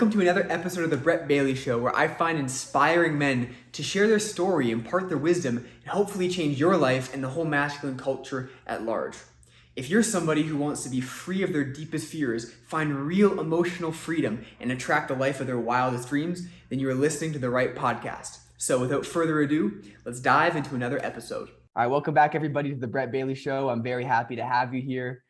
Welcome to another episode of The Brett Bailey Show, where I find inspiring men to share their story, impart their wisdom, and hopefully change your life and the whole masculine culture at large. If you're somebody who wants to be free of their deepest fears, find real emotional freedom, and attract the life of their wildest dreams, then you are listening to the right podcast. So without further ado, let's dive into another episode. All right, welcome back everybody to The Brett Bailey Show. I'm very happy to have you here.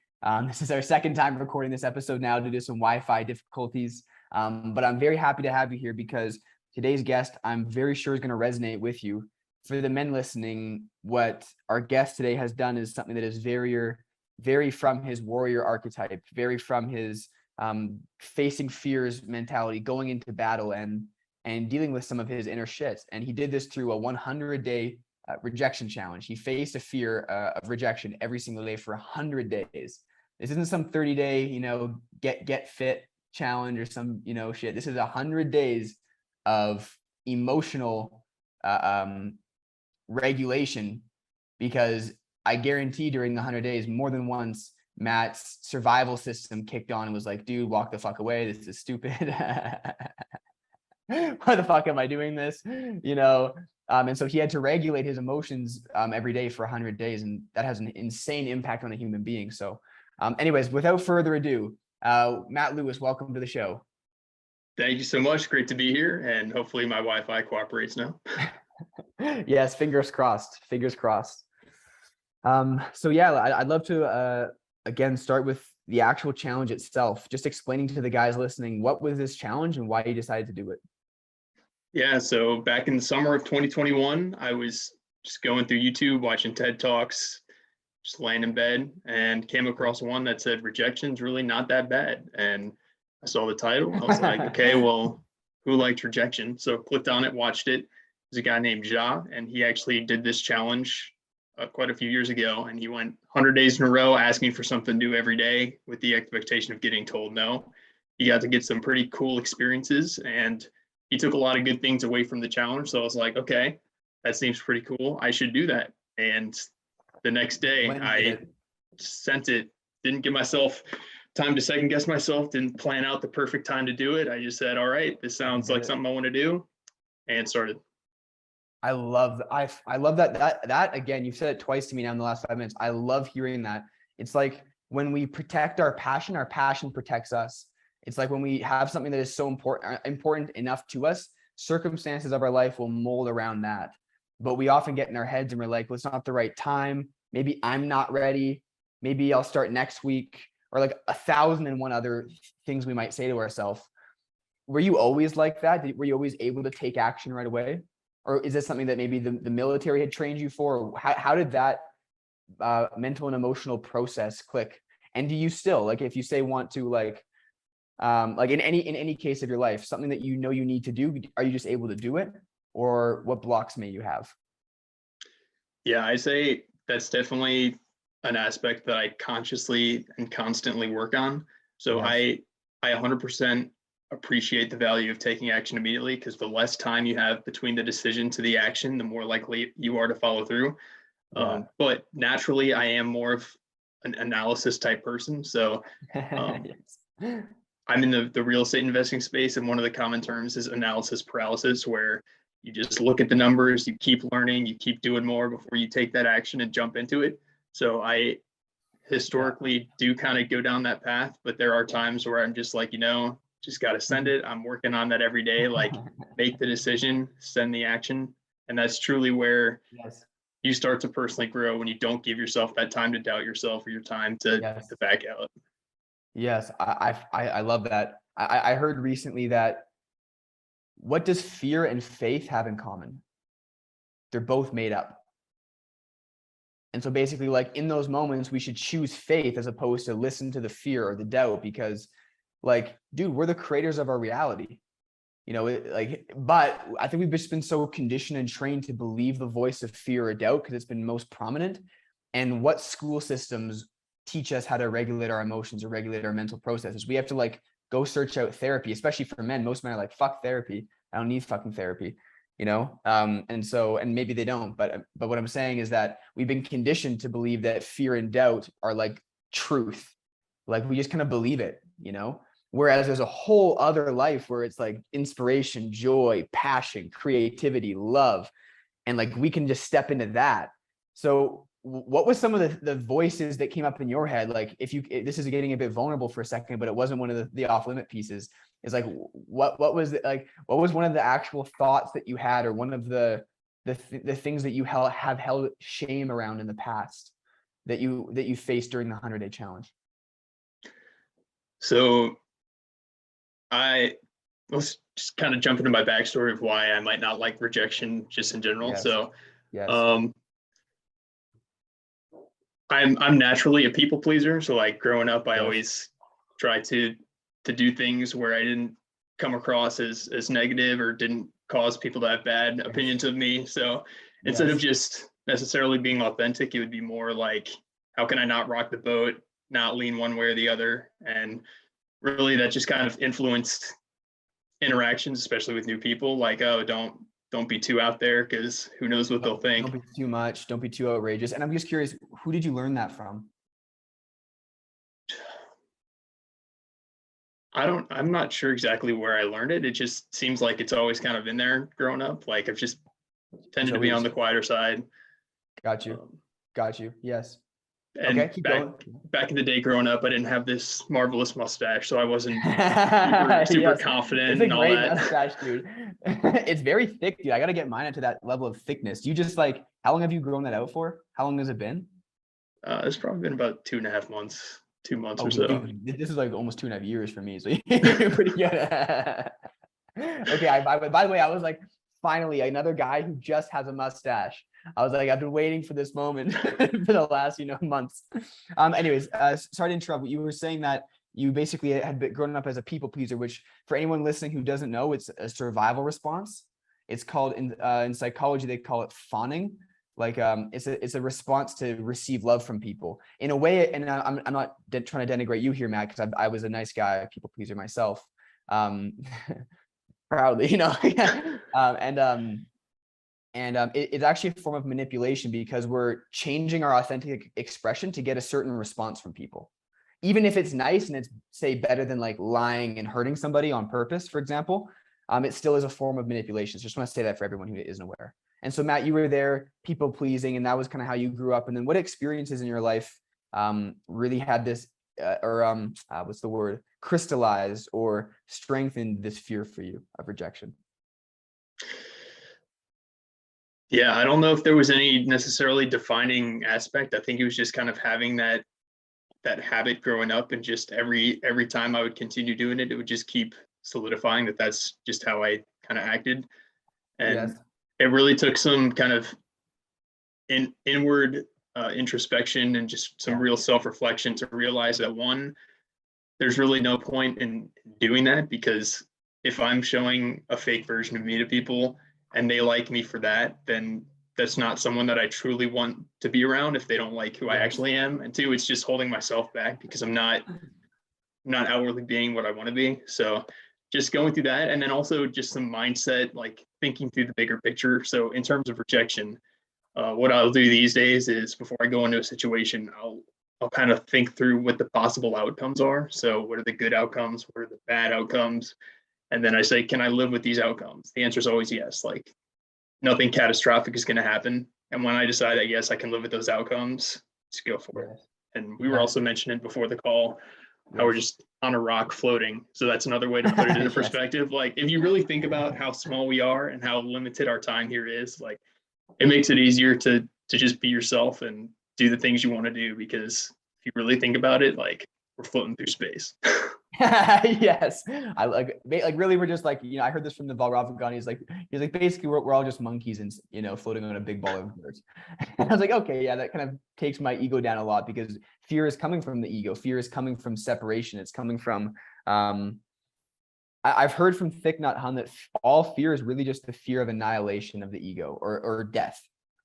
This is our second time recording this episode now due to some Wi-Fi difficulties. But I'm very happy to have you here because today's guest, I'm very sure is going to resonate with you. For the men listening, what our guest today has done is something that is very from his warrior archetype, very from his facing fears mentality, going into battle and dealing with some of his inner shit. And he did this through a 100-day rejection challenge. He faced a fear of rejection every single day for 100 days. This isn't some 30-day, get fit challenge or some shit. This is 100 days of emotional regulation, because I guarantee during the 100 days more than once Matt's survival system kicked on and was like, dude, walk the fuck away, this is stupid. Why the fuck am I doing this, and so he had to regulate his emotions every day for 100 days, and that has an insane impact on a human being. So anyways, without further ado, Matt Lewis, welcome to the show. Thank you so much. Great to be here. And hopefully my Wi-Fi cooperates now. Yes, fingers crossed. So yeah, I'd love to, again, start with the actual challenge itself. Just explaining to the guys listening, what was this challenge and why you decided to do it? Yeah, so back in the summer of 2021, I was just going through YouTube, watching TED Talks, just laying in bed, and came across one that said rejection's really not that bad. And I saw the title. I was like, okay, well, who liked rejection? So clicked on it, watched it. There's a guy named Ja, and he actually did this challenge quite a few years ago. And he went 100 days in a row asking for something new every day with the expectation of getting told no. He got to get some pretty cool experiences, and he took a lot of good things away from the challenge. So I was like, okay, that seems pretty cool. I should do that. And the next day I sent it, didn't give myself time to second guess myself, didn't plan out the perfect time to do it. I just said, all right, this sounds like something I want to do, and started. I love that again, you've said it twice to me now in the last 5 minutes. I love hearing that. It's like when we protect our passion protects us. It's like when we have something that is so important enough to us, circumstances of our life will mold around that. But we often get in our heads and we're like, well, it's not the right time. Maybe I'm not ready. Maybe I'll start next week, or like 1,001 other things we might say to ourselves. Were you always like that? Were you always able to take action right away? Or is this something that maybe the military had trained you for? How did that mental and emotional process click? And do you still, like, if you say want to, like in any case of your life, something that you need to do, are you just able to do it? Or what blocks may you have? Yeah, I say that's definitely an aspect that I consciously and constantly work on. So yes. I 100% appreciate the value of taking action immediately, because the less time you have between the decision to the action, the more likely you are to follow through. Yeah. But naturally, I am more of an analysis type person. So yes. I'm in the real estate investing space, and one of the common terms is analysis paralysis, where you just look at the numbers, you keep learning, you keep doing more before you take that action and jump into it. So I historically do kind of go down that path, but there are times where I'm just like, just got to send it. I'm working on that every day, like make the decision, send the action. And that's truly where you start to personally grow, when you don't give yourself that time to doubt yourself, or your time to back out. Yes, I love that. I heard recently that, what does fear and faith have in common? They're both made up. And so basically, like, in those moments, we should choose faith as opposed to listen to the fear or the doubt, because, like, dude, we're the creators of our reality. But I think we've just been so conditioned and trained to believe the voice of fear or doubt because it's been most prominent. And what school systems teach us how to regulate our emotions or regulate our mental processes? We have to, like, go search out therapy, especially for men. Most men are like, fuck therapy. I don't need fucking therapy, and maybe they don't, but what I'm saying is that we've been conditioned to believe that fear and doubt are like truth. Like, we just kind of believe it, Whereas there's a whole other life where it's like inspiration, joy, passion, creativity, love, and like we can just step into that. So what was some of the voices that came up in your head? Like if you, this is getting a bit vulnerable for a second, but it wasn't one of the off limit pieces. Is like, what was it like? What was one of the actual thoughts that you had, or one of the things that you have held shame around in the past that you faced during the 100-day challenge? So let's just kind of jump into my backstory of why I might not like rejection just in general. Yes. So Yes. I'm naturally a people pleaser. So like growing up, I Yes. always tried to do things where I didn't come across as negative or didn't cause people to have bad opinions of me. So instead of just necessarily being authentic, it would be more like, how can I not rock the boat, not lean one way or the other? And really that just kind of influenced interactions, especially with new people. Like, oh, don't be too out there, because who knows what they'll think. Don't be too much. Don't be too outrageous. And I'm just curious, who did you learn that from? I'm not sure exactly where I learned it. It just seems like it's always kind of in there growing up. Like I've just tended to be on the quieter side. Got you. Got you. Yes. And okay, keep going. Back in the day growing up, I didn't have this marvelous mustache, so I wasn't super yes. confident It's a and all great that. mustache, dude. It's very thick, dude. I got to get mine into that level of thickness. You just like, how long have you grown that out for? How long has it been? It's probably been about 2.5 months, 2 months or so. Dude, this is like almost 2.5 years for me, so you're pretty good. Okay, by the way, I was like, finally, another guy who just has a mustache. I was like, I've been waiting for this moment for the last, months. Anyways, sorry to interrupt. You were saying that you basically had been grown up as a people pleaser, which for anyone listening who doesn't know, it's a survival response. It's called in psychology, they call it fawning. Like it's a response to receive love from people in a way. And I'm not trying to denigrate you here, Matt, because I was a nice guy, people pleaser myself. Proudly, it's actually a form of manipulation because we're changing our authentic expression to get a certain response from people, even if it's nice and it's, say, better than like lying and hurting somebody on purpose, for example. It still is a form of manipulation. So just want to say that for everyone who isn't aware. And so, Matt, you were there, people pleasing, and that was kind of how you grew up. And then what experiences in your life really had this what's the word, crystallized or strengthened this fear for you of rejection? Yeah, I don't know if there was any necessarily defining aspect. I think it was just kind of having that habit growing up, and just every time I would continue doing it, it would just keep solidifying that that's just how I kind of acted. And it really took some kind of inward introspection and just some real self-reflection to realize that, one, there's really no point in doing that, because if I'm showing a fake version of me to people and they like me for that, then that's not someone that I truly want to be around if they don't like who I actually am. And two, it's just holding myself back because I'm not outwardly being what I want to be. So just going through that, and then also just some mindset, like thinking through the bigger picture. So in terms of rejection, what I'll do these days is, before I go into a situation, I'll kind of think through what the possible outcomes are. So what are the good outcomes? What are the bad outcomes? And then I say, can I live with these outcomes? The answer is always yes. Like nothing catastrophic is going to happen. And when I decide that, yes, I can live with those outcomes, just go for it. And we were also mentioning before the call how we're just on a rock floating. So that's another way to put it into perspective. Like if you really think about how small we are and how limited our time here is, like it makes it easier to just be yourself and do the things you want to do, because if you really think about it, like we're floating through space. Yes, I like really, we're just like, I heard this from the Valravagani. He's like basically we're all just monkeys and floating on a big ball of dirt. I was like, okay, yeah, that kind of takes my ego down a lot, because fear is coming from the ego. Fear is coming from separation. It's coming from I've heard from Thich Nhat Hanh that all fear is really just the fear of annihilation of the ego, or death.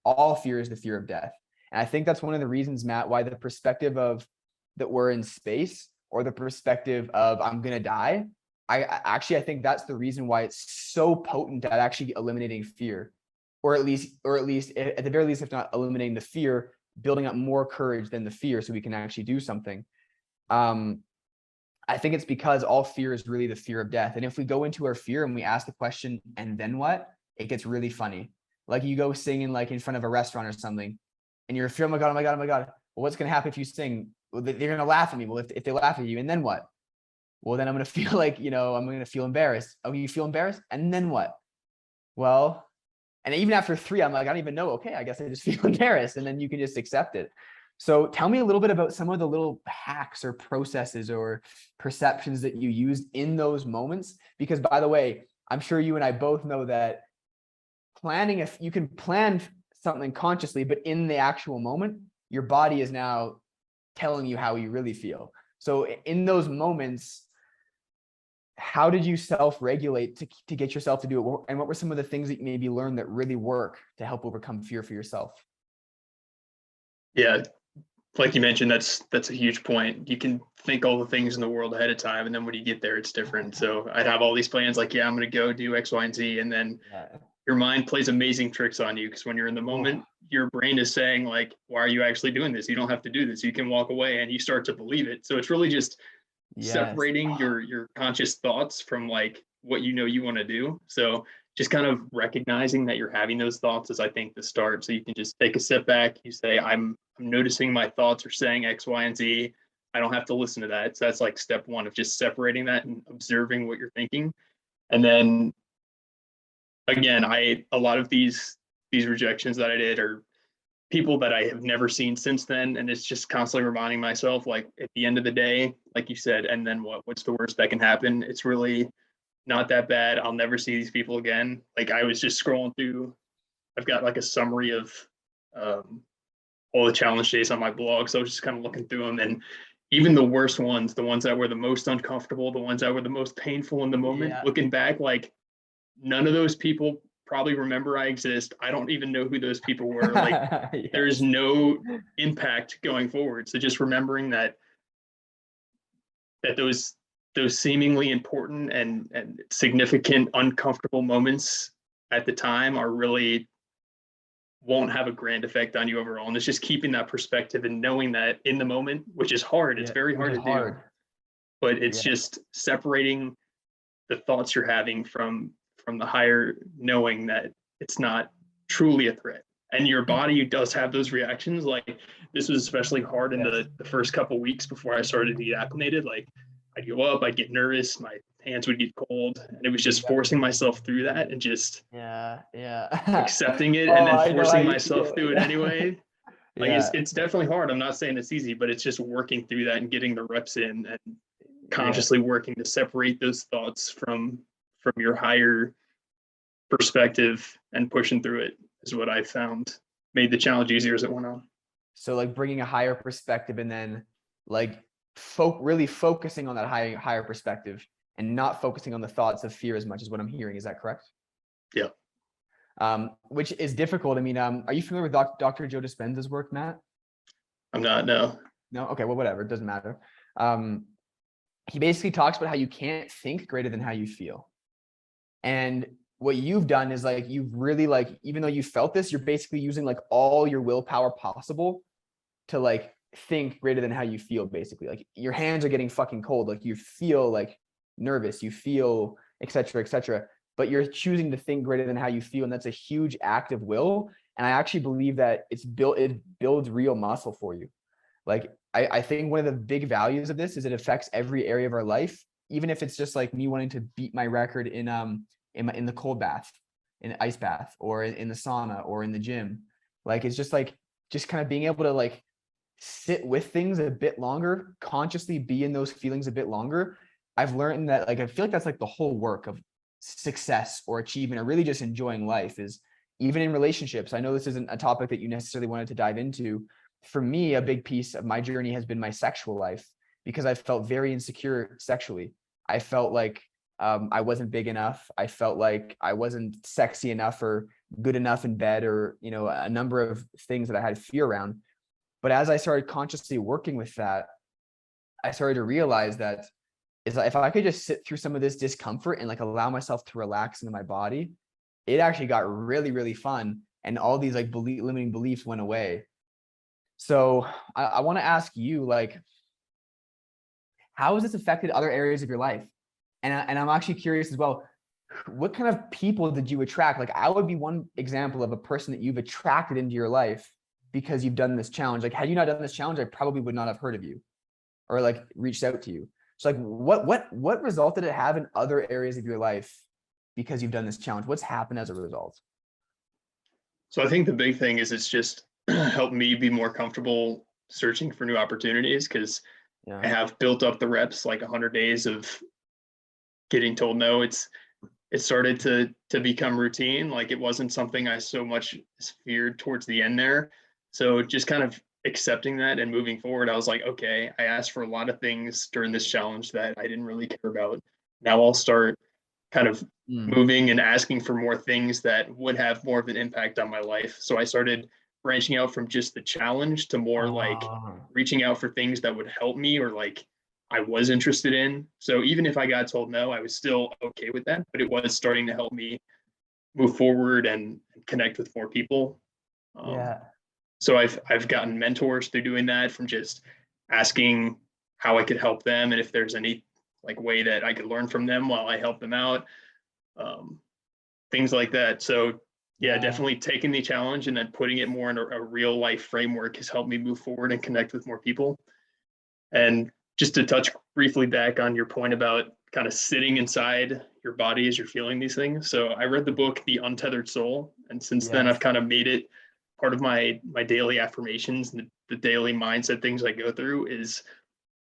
All fear is the fear of death. And I think that's one of the reasons, Matt, why the perspective of that we're in space, or the perspective of I'm going to die, I think that's the reason why it's so potent at actually eliminating fear, or at least at the very least, if not eliminating the fear, building up more courage than the fear so we can actually do something. I think it's because all fear is really the fear of death. And if we go into our fear and we ask the question, and then what? It gets really funny. Like you go singing like in front of a restaurant or something, and you're fear, oh my God, oh my God, oh my God. Well, what's going to happen if you sing? Well, they're going to laugh at me. Well, if they laugh at you, and then what? Well, then I'm going to feel like, I'm going to feel embarrassed. Oh, you feel embarrassed? And then what? Well, and even after 3, I'm like, I don't even know. Okay, I guess I just feel embarrassed. And then you can just accept it. So tell me a little bit about some of the little hacks or processes or perceptions that you used in those moments. Because by the way, I'm sure you and I both know that planning, if you can plan something consciously, but in the actual moment, your body is now telling you how you really feel. So in those moments, how did you self-regulate to get yourself to do it? And what were some of the things that you maybe learned that really work to help overcome fear for yourself? Yeah, like you mentioned, that's a huge point. You can think all the things in the world ahead of time, and then when you get there, it's different. So I'd have all these plans, like, yeah, I'm going to go do X, Y, and Z, and then your mind plays amazing tricks on you because when you're in the moment, your brain is saying like, why are you actually doing this? You don't have to do this. You can walk away, and you start to believe it. So it's really just separating your conscious thoughts from like what you want to do. So just kind of recognizing that you're having those thoughts is, I think, the start. So you can just take a step back. You say, I'm noticing my thoughts are saying X, Y, and Z. I don't have to listen to that. So that's like step one of just separating that and observing what you're thinking. And then again, a lot of these rejections that I did are people that I have never seen since then. And it's just constantly reminding myself, like, at the end of the day, like you said, and then what? What's the worst that can happen? It's really not that bad. I'll never see these people again. Like, I was just scrolling through, I've got like a summary of all the challenge days on my blog. So I was just kind of looking through them, and even the worst ones, the ones that were the most uncomfortable, the ones that were the most painful in the moment, looking back, like, none of those people probably remember I exist. I don't even know who those people were. Like, there's no impact going forward. So just remembering that those seemingly important and significant uncomfortable moments at the time are really won't have a grand effect on you overall. And it's just keeping that perspective and knowing that in the moment, which is hard. It's very hard to do, but it's just separating the thoughts you're having from the higher knowing that it's not truly a threat. And your body does have those reactions. Like, this was especially hard in the first couple of weeks before I started to get acclimated. Like, I'd go up, I'd get nervous, my hands would get cold, and it was just forcing myself through that and just accepting it, and then forcing myself through it anyway. Like, it's definitely hard. I'm not saying it's easy, but it's just working through that and getting the reps in and consciously working to separate those thoughts from your higher perspective and pushing through it is what I found made the challenge easier as it went on. So like bringing a higher perspective, and then like really focusing on that higher perspective and not focusing on the thoughts of fear as much as what I'm hearing. Is that correct? Yeah. Which is difficult. I mean, are you familiar with Dr. Joe Dispenza's work, Matt? I'm not, no. No? Okay, well, whatever. It doesn't matter. He basically talks about how you can't think greater than how you feel. And what you've done is like, you've really like, even though you felt this, you're basically using like all your willpower possible to like think greater than how you feel. Basically, like your hands are getting fucking cold. Like you feel like nervous, you feel et cetera, but you're choosing to think greater than how you feel. And that's a huge act of will. And I actually believe that it builds real muscle for you. Like, I think one of the big values of this is it affects every area of our life, even if it's just like me wanting to beat my record in the cold bath, in the ice bath, or in the sauna, or in the gym. Like, it's just like, just kind of being able to like sit with things a bit longer, consciously be in those feelings a bit longer. I've learned that, like, I feel like that's like the whole work of success or achievement, or really just enjoying life, is even in relationships. I know this isn't a topic that you necessarily wanted to dive into. For me, a big piece of my journey has been my sexual life, because I felt very insecure sexually. I felt like I wasn't big enough. I felt like I wasn't sexy enough or good enough in bed, or, a number of things that I had fear around. But as I started consciously working with that, I started to realize that if I could just sit through some of this discomfort and like allow myself to relax into my body, it actually got really, really fun. And all these like limiting beliefs went away. So I want to ask you, like, how has this affected other areas of your life? And I'm actually curious as well, what kind of people did you attract? Like, I would be one example of a person that you've attracted into your life because you've done this challenge. Like, had you not done this challenge, I probably would not have heard of you or like reached out to you. So like, what result did it have in other areas of your life because you've done this challenge? What's happened as a result? So I think the big thing is it's just helped me be more comfortable searching for new opportunities because Yeah. I have built up the reps, like 100 days of getting told no. It started to become routine. Like it wasn't something I so much feared towards the end there. So just kind of accepting that and moving forward, I was like, okay, I asked for a lot of things during this challenge that I didn't really care about. Now I'll start kind of moving and asking for more things that would have more of an impact on my life. So I started branching out from just the challenge to more like reaching out for things that would help me or like I was interested in. So even if I got told no, I was still okay with that, but it was starting to help me move forward and connect with more people. Um, Yeah. so I've gotten mentors through doing that from just asking how I could help them and if there's any like way that I could learn from them while I help them out, um, things like that. So yeah, definitely taking the challenge and then putting it more in a real life framework has helped me move forward and connect with more people. And just to touch briefly back on your point about kind of sitting inside your body as you're feeling these things. So I read the book The Untethered Soul, and since then I've Yes. kind of made it part of my daily affirmations and the daily mindset things I go through is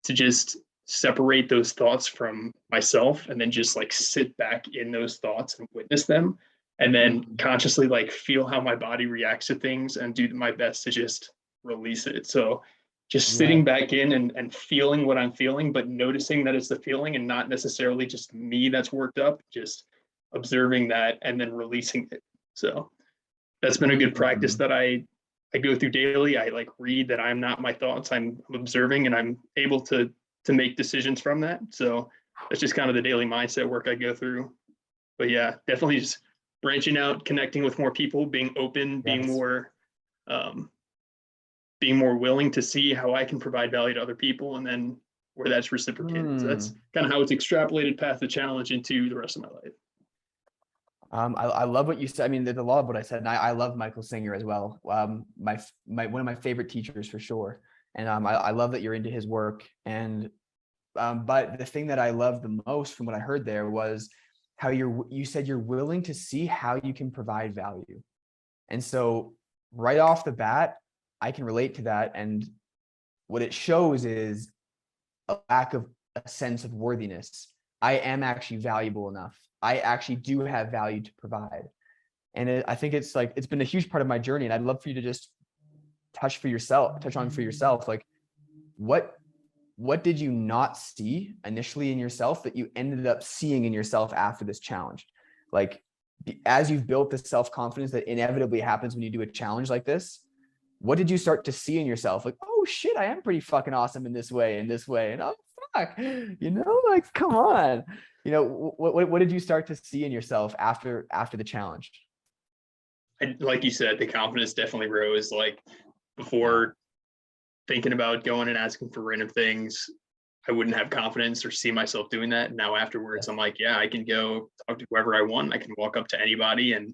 to just separate those thoughts from myself and then just like sit back in those thoughts and witness them and then consciously like feel how my body reacts to things and do my best to just release it. So just Yeah. sitting back in and feeling what I'm feeling, but noticing that it's the feeling and not necessarily just me that's worked up, just observing that and then releasing it. So that's been a good practice that I go through daily. I like read that I'm not my thoughts. I'm observing and I'm able to make decisions from that. So that's just kind of the daily mindset work I go through. But yeah, definitely just branching out, connecting with more people, being open, Yes. um, being more willing to see how I can provide value to other people, and then where that's reciprocated. So that's kind of how it's extrapolated past the challenge into the rest of my life. I love what you said. I mean, there's a lot of what I said, and I love Michael Singer as well. My one of my favorite teachers for sure. And I love that you're into his work. And but the thing that I loved the most from what I heard there was how you said you're willing to see how you can provide value. And so right off the bat, I can relate to that. And what it shows is a lack of a sense of worthiness. I am actually valuable enough. I actually do have value to provide. And I think it's like, it's been a huge part of my journey. And I'd love for you to just touch on for yourself. Like what, what did you not see initially in yourself that you ended up seeing in yourself after this challenge? Like as you've built the self-confidence that inevitably happens when you do a challenge like this, what did you start to see in yourself? Like, oh shit, I am pretty fucking awesome in this way, and oh fuck, like come on, what did you start to see in yourself after the challenge? Like you said, the confidence definitely rose. Like Yeah. before thinking about going and asking for random things, I wouldn't have confidence or see myself doing that. Now afterwards, Yes. I'm like, yeah, I can go talk to whoever I want. I can walk up to anybody and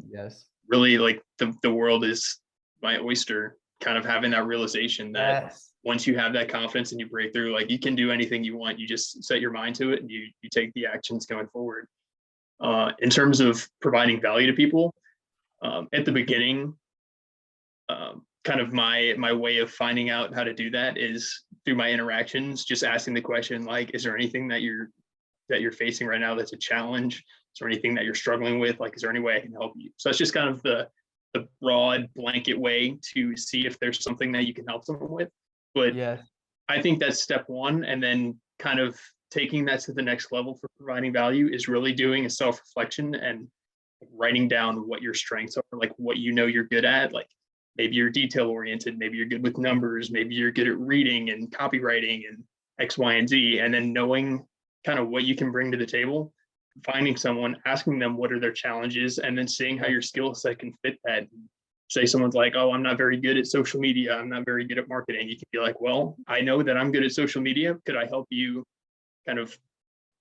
Yes. really like the world is my oyster. Kind of having that realization that Yes. once you have that confidence and you break through, like you can do anything you want. You just set your mind to it and you take the actions going forward. In terms of providing value to people, at the beginning, kind of my way of finding out how to do that is through my interactions, just asking the question like, is there anything that you're facing right now that's a challenge? Is there anything that you're struggling with? Like, is there any way I can help you? So that's just kind of the broad blanket way to see if there's something that you can help someone with. But Yes. I think that's step one. And then kind of taking that to the next level for providing value is really doing a self-reflection and writing down what your strengths are, like what you're good at. Like maybe you're detail oriented, maybe you're good with numbers, maybe you're good at reading and copywriting and X, Y, and Z. And then knowing kind of what you can bring to the table, finding someone, asking them what are their challenges, and then seeing how Yes. your skill set can fit that. say someone's like, oh, I'm not very good at social media, I'm not very good at marketing, you can be like, well, I know that I'm good at social media. Could I help you kind of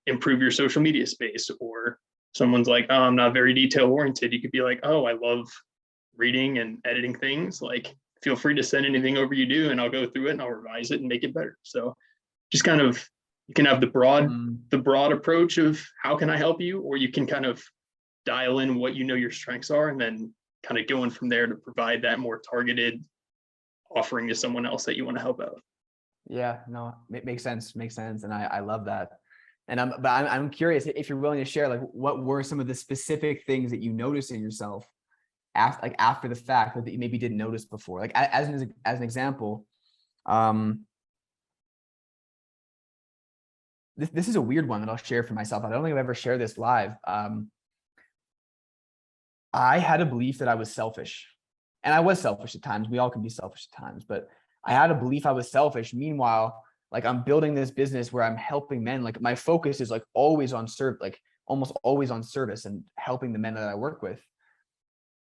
improve your social media space? Or someone's like, oh, I'm not very detail oriented. You could be like, oh, I love reading and editing things. Like, feel free to send anything over you do, and I'll go through it and I'll revise it and make it better. So just kind of, you can have the broad approach of how can I help you, or you can kind of dial in what you know your strengths are, and then kind of going from there to provide that more targeted offering to someone else that you want to help out. Yeah, no, it makes sense. Makes sense. And I love that. And I'm curious if you're willing to share, like, what were some of the specific things that you noticed in yourself after the fact that you maybe didn't notice before? Like, as an example, this is a weird one that I'll share for myself. I don't think I've ever shared this live. I had a belief that I was selfish, and I was selfish at times. We all can be selfish at times, but I had a belief I was selfish. Meanwhile, like, I'm building this business where I'm helping men. Like, my focus is like always on like almost always on service and helping the men that I work with.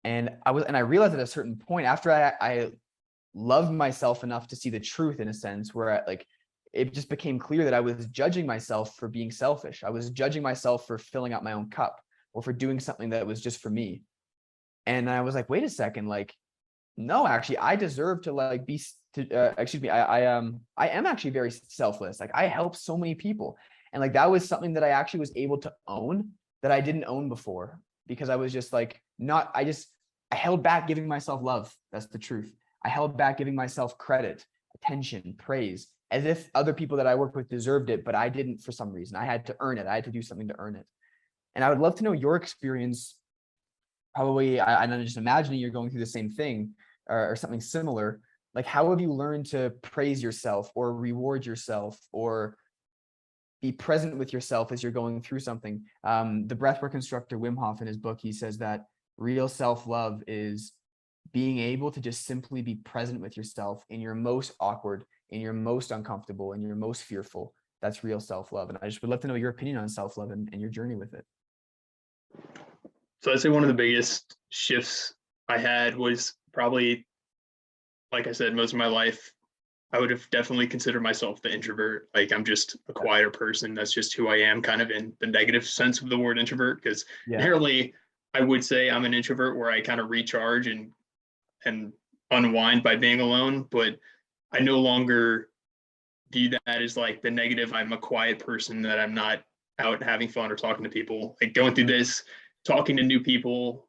And I realized at a certain point, after I loved myself enough to see the truth, in a sense, where it just became clear that I was judging myself for being selfish. I was judging myself for filling out my own cup, or for doing something that was just for me. And I was like, wait a second, like, no, actually, I deserve to like be excuse me. I am actually very selfless. Like, I help so many people. And like, that was something that I actually was able to own that I didn't own before, because I was just like, I held back giving myself love. That's the truth. I held back giving myself credit, attention, praise, as if other people that I worked with deserved it, but I didn't for some reason. I had to earn it. I had to do something to earn it. And I would love to know your experience. Probably, I'm just imagining you're going through the same thing, or something similar. Like, how have you learned to praise yourself, or reward yourself, or be present with yourself as you're going through something? The breathwork instructor Wim Hof, in his book, he says that real self-love is being able to just simply be present with yourself in your most awkward, in your most uncomfortable, in your most fearful. That's real self-love. And I just would love to know your opinion on self-love and your journey with it. So I'd say one of the biggest shifts I had was probably, like I said, most of my life, I would have definitely considered myself the introvert. Like, I'm just a quieter person. That's just who I am, kind of in the negative sense of the word introvert, because inherently I would say I'm an introvert where I kind of recharge and unwind by being alone. But I no longer view that as like the negative. I'm a quiet person, that I'm not out having fun or talking to people. Like, going through this, talking to new people,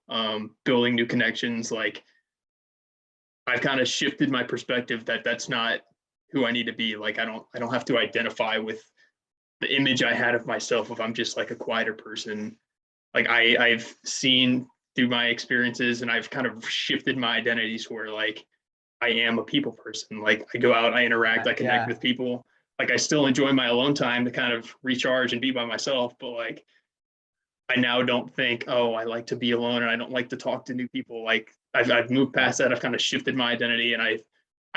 building new connections, like, I've kind of shifted my perspective that that's not who I need to be. Like, I don't have to identify with the image I had of myself if I'm just like a quieter person. Like, I've seen through my experiences, and I've kind of shifted my identities where, like, I am a people person. Like, I go out, I interact, I connect with people. Like, I still enjoy my alone time to kind of recharge and be by myself, but like, I now don't think, oh, I like to be alone and I don't like to talk to new people. Like, I've moved past that. I've kind of shifted my identity, and I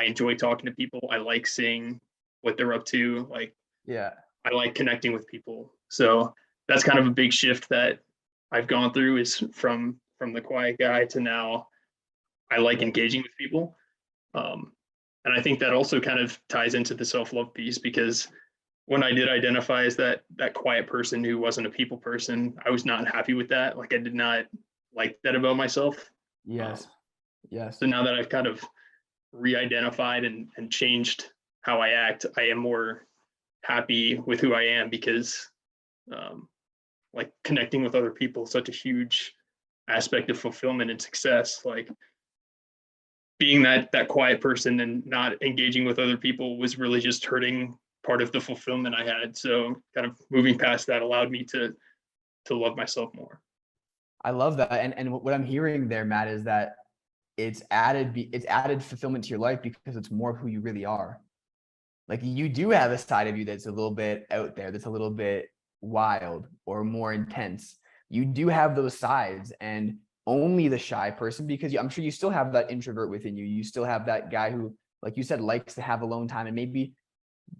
enjoy talking to people. I like seeing what they're up to. Like, I like connecting with people. So that's kind of a big shift that I've gone through, is from the quiet guy to now I like engaging with people. And I think that also kind of ties into the self-love piece, because when I did identify as that quiet person who wasn't a people person, I was not happy with that. Like, I did not like that about myself. Yes. So now that I've kind of re-identified and changed how I act, I am more happy with who I am, because like, connecting with other people is such a huge aspect of fulfillment and success. Like, being that quiet person and not engaging with other people was really just hurting part of the fulfillment I had. So kind of moving past that allowed me to love myself more. I love that. And what I'm hearing there, Matt, is that it's added fulfillment to your life because it's more of who you really are. Like, you do have a side of you that's a little bit out there, that's a little bit wild or more intense. You do have those sides, and only the shy person, because I'm sure you still have that introvert within you. You still have that guy who, like you said, likes to have alone time and maybe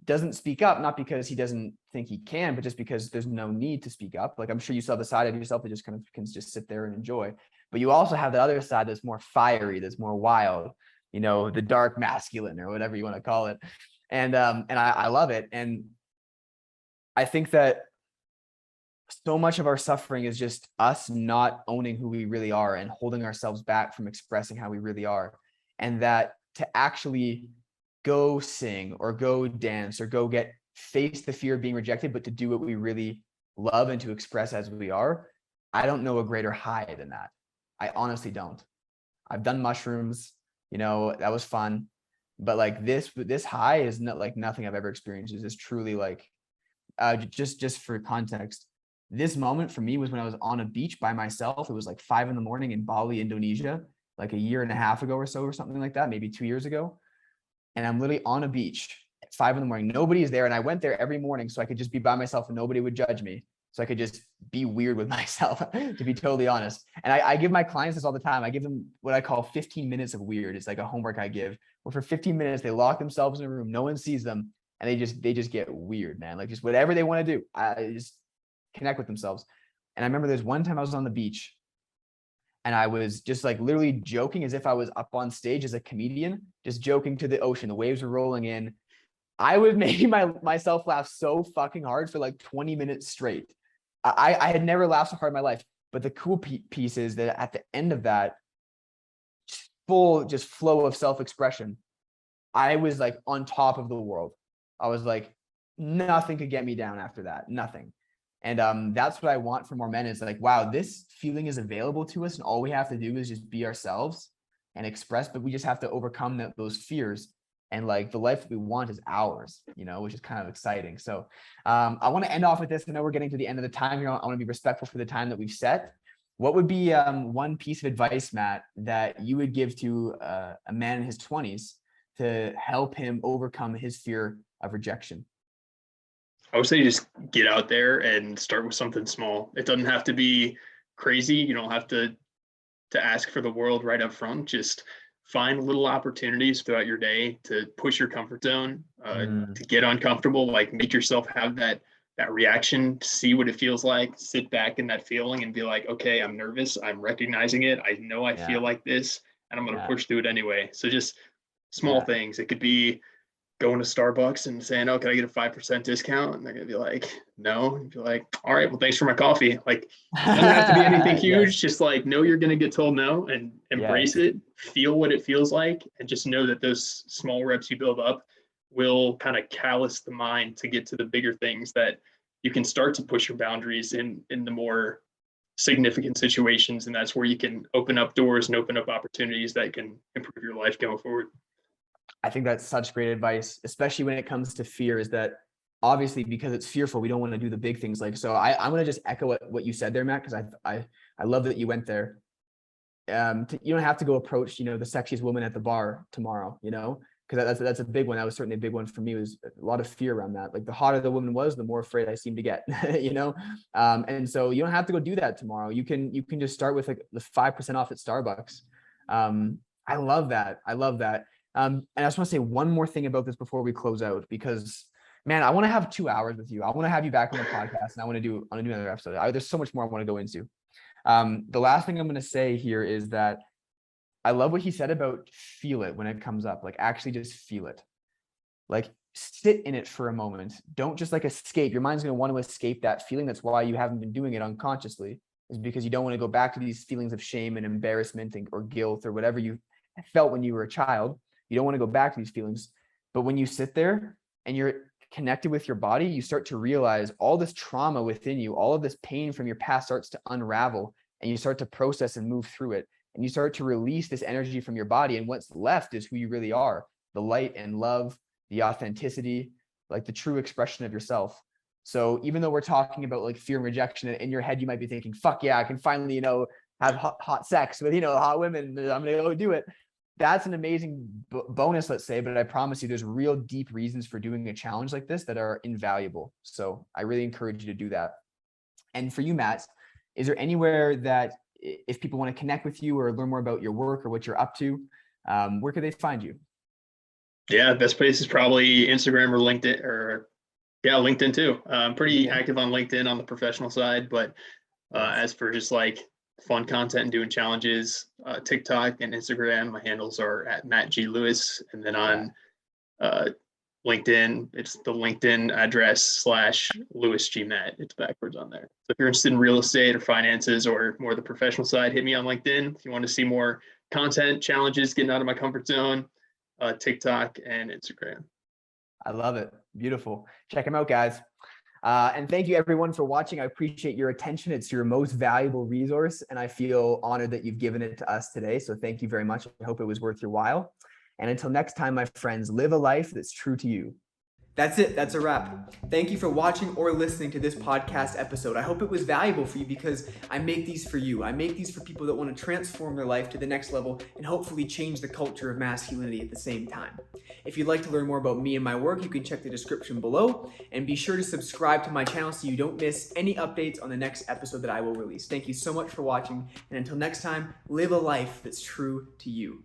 doesn't speak up, not because he doesn't think he can, but just because there's no need to speak up. Like, I'm sure you still have the side of yourself that just kind of can just sit there and enjoy. But you also have the other side that's more fiery, that's more wild, you know, the dark masculine or whatever you want to call it. And I love it. And I think that so much of our suffering is just us not owning who we really are and holding ourselves back from expressing how we really are. And that to actually go sing or go dance or go face the fear of being rejected, but to do what we really love and to express as we are, I don't know a greater high than that. I honestly don't. I've done mushrooms, you know, that was fun. But like this high is not like nothing I've ever experienced. It's just truly like, just for context, this moment for me was when I was on a beach by myself. It was like 5 a.m. in Bali, Indonesia, like a year and a half ago or so, or something like that, maybe 2 years ago. And I'm literally on a beach at 5 a.m. Nobody is there. And I went there every morning so I could just be by myself and nobody would judge me. So I could just be weird with myself, to be totally honest. And I give my clients this all the time. I give them what I call 15 minutes of weird. It's like a homework I give, where for 15 minutes, they lock themselves in a room. No one sees them. And they just get weird, man. Like just whatever they want to do. I just connect with themselves. And I remember there's one time I was on the beach and I was just like literally joking as if I was up on stage as a comedian, just joking to the ocean. The waves were rolling in. I was making myself laugh so fucking hard for like 20 minutes straight. I had never laughed so hard in my life. But the cool piece is that at the end of that full just flow of self-expression, I was like on top of the world. I was like, nothing could get me down after that. Nothing. And that's what I want for more men is like, wow, this feeling is available to us. And all we have to do is just be ourselves and express, but we just have to overcome those fears. And like the life that we want is ours, you know, which is kind of exciting. So I want to end off with this. I know we're getting to the end of the time here. I want to be respectful for the time that we've set. What would be one piece of advice, Matt, that you would give to a man in his 20s to help him overcome his fear of rejection? I would say just get out there and start with something small. It doesn't have to be crazy. You don't have to ask for the world right up front. Just find little opportunities throughout your day to push your comfort zone, to get uncomfortable, like make yourself have that reaction, see what it feels like, sit back in that feeling and be like, okay, I'm nervous. I'm recognizing it. I know I feel like this and I'm going to push through it anyway. So just small things. It could be going to Starbucks and saying, oh, can I get a 5% discount? And they're going to be like, no. And you're like, all right, well, thanks for my coffee. Like, it doesn't have to be anything huge. Just like, know you're going to get told no and embrace it, feel what it feels like, and just know that those small reps you build up will kind of callous the mind to get to the bigger things that you can start to push your boundaries in the more significant situations. And that's where you can open up doors and open up opportunities that can improve your life going forward. I think that's such great advice, especially when it comes to fear, is that obviously because it's fearful, we don't want to do the big things. Like, so I'm going to just echo what you said there, Matt, because I love that you went there. You don't have to go approach, you know, the sexiest woman at the bar tomorrow, you know, because that's a big one. That was certainly a big one for me. Was a lot of fear around that. Like the hotter the woman was, the more afraid I seemed to get, you know? And so you don't have to go do that tomorrow. You can just start with like the 5% off at Starbucks. I love that. I love that. And I just want to say one more thing about this before we close out, because man, I want to have 2 hours with you. I want to have you back on the podcast and I want to do another episode. There's so much more I want to go into. The last thing I'm going to say here is that I love what he said about feel it when it comes up, like actually just feel it, like sit in it for a moment. Don't just like escape. Your mind's going to want to escape that feeling. That's why you haven't been doing it unconsciously, is because you don't want to go back to these feelings of shame and embarrassment or guilt or whatever you felt when you were a child. You don't want to go back to these feelings. But when you sit there and you're connected with your body, you start to realize all this trauma within you, all of this pain from your past starts to unravel, and you start to process and move through it. And you start to release this energy from your body. And what's left is who you really are, the light and love, the authenticity, like the true expression of yourself. So even though we're talking about like fear and rejection, in your head, you might be thinking, fuck yeah, I can finally, you know, have hot sex with, you know, hot women. I'm going to go do it. That's an amazing bonus, let's say, but I promise you there's real deep reasons for doing a challenge like this that are invaluable. So I really encourage you to do that. And for you, Matt, is there anywhere that if people want to connect with you or learn more about your work or what you're up to, where could they find you? Yeah, best place is probably Instagram or LinkedIn, or LinkedIn too. I'm pretty active on LinkedIn on the professional side, but as for just like fun content and doing challenges. TikTok and Instagram, my handles are at Matt G. Lewis. And then on LinkedIn, it's the LinkedIn address /Lewis G. Matt. It's backwards on there. So if you're interested in real estate or finances or more the professional side, hit me on LinkedIn. If you want to see more content, challenges, getting out of my comfort zone, TikTok and Instagram. I love it. Beautiful. Check them out, guys. And thank you everyone for watching. I appreciate your attention. It's your most valuable resource, and I feel honored that you've given it to us today. So thank you very much. I hope it was worth your while. And until next time, my friends, live a life that's true to you. That's it. That's a wrap. Thank you for watching or listening to this podcast episode. I hope it was valuable for you because I make these for you. I make these for people that want to transform their life to the next level and hopefully change the culture of masculinity at the same time. If you'd like to learn more about me and my work, you can check the description below and be sure to subscribe to my channel so you don't miss any updates on the next episode that I will release. Thank you so much for watching, and until next time, live a life that's true to you.